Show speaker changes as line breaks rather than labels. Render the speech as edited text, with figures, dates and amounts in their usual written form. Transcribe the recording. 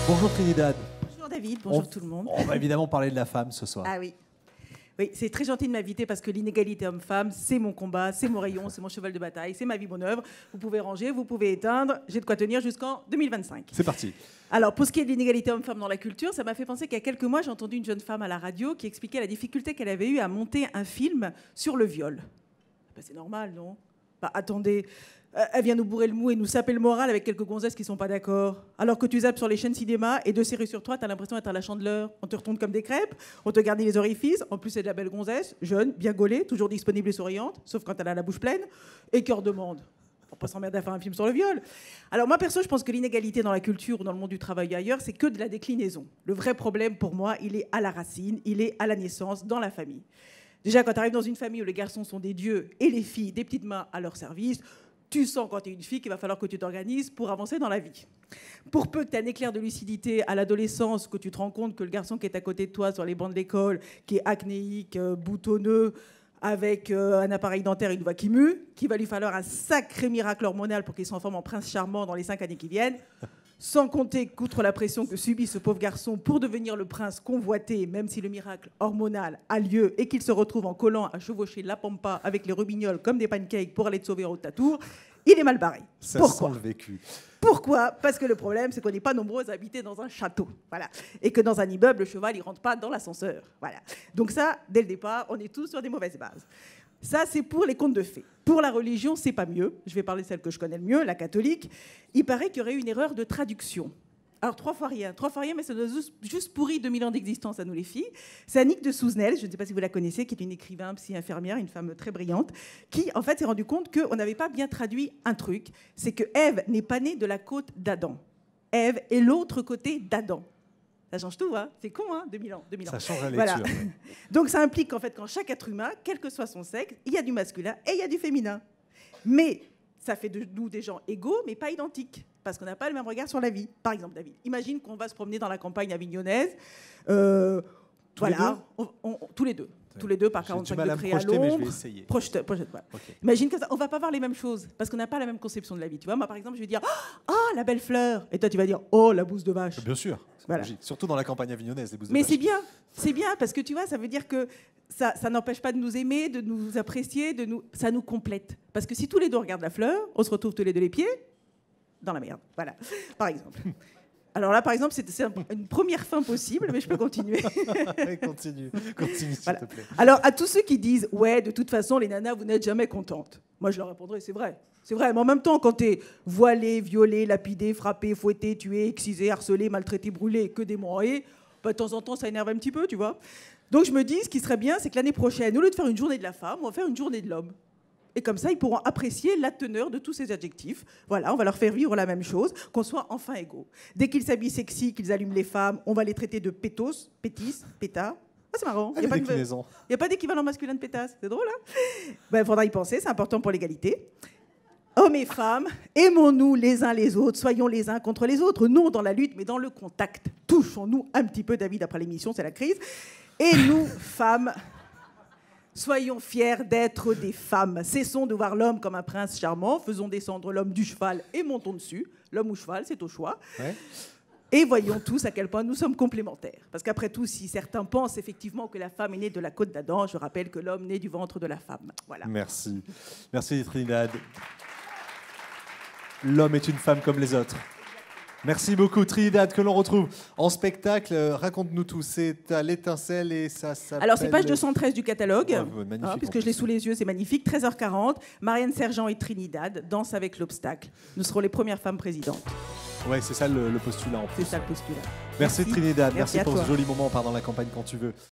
Bonjour Trinidad.
Bonjour David, bonjour tout le monde.
On va évidemment parler de la femme ce soir.
Ah oui. Oui, c'est très gentil de m'inviter parce que l'inégalité homme-femme, c'est mon combat, c'est mon rayon, c'est mon cheval de bataille, c'est ma vie, mon œuvre. Vous pouvez ranger, vous pouvez éteindre, j'ai de quoi tenir jusqu'en 2025.
C'est parti.
Alors, pour ce qui est de l'inégalité homme-femme dans la culture, ça m'a fait penser qu'il y a quelques mois, j'ai entendu une jeune femme à la radio qui expliquait la difficulté qu'elle avait eue à monter un film sur le viol. Ben, c'est normal, non? Bah, attendez, elle vient nous bourrer le mou et nous saper le moral avec quelques gonzesses qui sont pas d'accord. Alors que tu zappes sur les chaînes cinéma et 2 séries sur 3, t'as l'impression d'être à la Chandeleur. On te retourne comme des crêpes, on te garde les orifices. En plus, c'est de la belle gonzesse, jeune, bien gaulée, toujours disponible et souriante, sauf quand elle a la bouche pleine. Et cœur de monde. Pour pas s'emmerder à faire un film sur le viol. Alors moi, perso, je pense que l'inégalité dans la culture ou dans le monde du travail ailleurs, c'est que de la déclinaison. Le vrai problème, pour moi, il est à la racine, il est à la naissance, dans la famille. Déjà, quand tu arrives dans une famille où les garçons sont des dieux et les filles des petites mains à leur service, tu sens quand tu es une fille qu'il va falloir que tu t'organises pour avancer dans la vie. Pour peu que tu aies un éclair de lucidité à l'adolescence, que tu te rends compte que le garçon qui est à côté de toi sur les bancs de l'école, qui est acnéique, boutonneux, avec un appareil dentaire et une voix qui mue, qu'il va lui falloir un sacré miracle hormonal pour qu'il s'en forme en prince charmant dans les 5 années qui viennent, sans compter qu'outre la pression que subit ce pauvre garçon pour devenir le prince convoité, même si le miracle hormonal a lieu et qu'il se retrouve en collant à chevaucher la pampa avec les rubignoles comme des pancakes pour aller te sauver au Tatour, il est mal barré.
Ça
Pourquoi ?
sent le vécu.
Pourquoi ? Parce que le problème, c'est qu'on n'est pas nombreux à habiter dans un château. Voilà. Et que dans un immeuble, le cheval, il ne rentre pas dans l'ascenseur. Voilà. Donc ça, dès le départ, on est tous sur des mauvaises bases. Ça, c'est pour les contes de fées. Pour la religion, c'est pas mieux. Je vais parler de celle que je connais le mieux, la catholique. Il paraît qu'il y aurait eu une erreur de traduction. Alors, 3 fois rien, mais ça nous a juste pourri 2000 ans d'existence à nous les filles. C'est Annick de Souzenel, je ne sais pas si vous la connaissez, qui est une écrivain, psy-infirmière, une femme très brillante, qui, en fait, s'est rendue compte qu'on n'avait pas bien traduit un truc. C'est que Ève n'est pas née de la côte d'Adam. Ève est l'autre côté d'Adam. Ça change tout, hein. C'est con, hein, 2000 ans.
Ça change la lecture.
Voilà. Donc ça implique qu'en fait, quand chaque être humain, quel que soit son sexe, il y a du masculin et il y a du féminin. Mais ça fait de nous des gens égaux, mais pas identiques, parce qu'on n'a pas le même regard sur la vie. Par exemple, David, imagine qu'on va se promener dans la campagne avignonnaise. Voilà, tous les deux. Tous les deux par 45 degrés à l'ombre.
Mais je vais essayer.
Projette, voilà. Okay. Imagine que ça, on va pas voir les mêmes choses parce qu'on n'a pas la même conception de la vie. Tu vois, moi par exemple, je vais dire la belle fleur, et toi tu vas dire la bouse de vache.
Bien sûr. Voilà. Surtout dans la campagne avignonnaise, les bouses de
vache.
Mais
c'est bien parce que tu vois, ça veut dire que ça n'empêche pas de nous aimer, de nous apprécier, ça nous complète. Parce que si tous les deux regardent la fleur, on se retrouve tous les deux les pieds dans la merde. Voilà, par exemple. Alors là, par exemple, c'est une première fin possible, mais je peux continuer.
Continue, s'il te plaît.
Alors, à tous ceux qui disent « Ouais, de toute façon, les nanas, vous n'êtes jamais contentes », moi, je leur répondrai « C'est vrai. C'est vrai, mais en même temps, quand tu es voilée, violée, lapidée, frappée, fouettée, tuée, excisée, harcelée, maltraitée, brûlée, que des mots et de temps en temps, ça énerve un petit peu, tu vois. Donc, je me dis, ce qui serait bien, c'est que l'année prochaine, au lieu de faire une journée de la femme, on va faire une journée de l'homme. Et comme ça, ils pourront apprécier la teneur de tous ces adjectifs. Voilà, on va leur faire vivre la même chose, qu'on soit enfin égaux. Dès qu'ils s'habillent sexy, qu'ils allument les femmes, on va les traiter de pétos, pétis, pétards. Ah, c'est marrant. Il n'y a pas d'équivalent masculin de pétasse. C'est drôle, hein? Il faudra y penser, c'est important pour l'égalité. Hommes et femmes, aimons-nous les uns les autres, soyons les uns contre les autres, non dans la lutte, mais dans le contact. Touchons-nous un petit peu, David, après l'émission, c'est la crise. Et nous, femmes... Soyons fiers d'être des femmes. Cessons de voir l'homme comme un prince charmant. Faisons descendre l'homme du cheval et montons dessus. L'homme ou cheval, c'est au choix. Ouais. Et voyons tous à quel point nous sommes complémentaires. Parce qu'après tout, si certains pensent effectivement que la femme est née de la côte d'Adam, je rappelle que l'homme naît du ventre de la femme. Voilà.
Merci. Merci Trinidad. L'homme est une femme comme les autres. Merci beaucoup Trinidad, que l'on retrouve en spectacle. Raconte-nous tout, c'est à l'Étincelle et ça s'appelle...
Alors c'est page 213 du catalogue,
puisque
je l'ai sous les yeux, c'est magnifique. 13h40, Marianne Sergent et Trinidad dansent avec l'obstacle. Nous serons les premières femmes présidentes.
Ouais, c'est ça le postulat en plus.
C'est ça le postulat.
Merci Trinidad, merci pour
ce
joli moment, on part dans la campagne quand tu veux.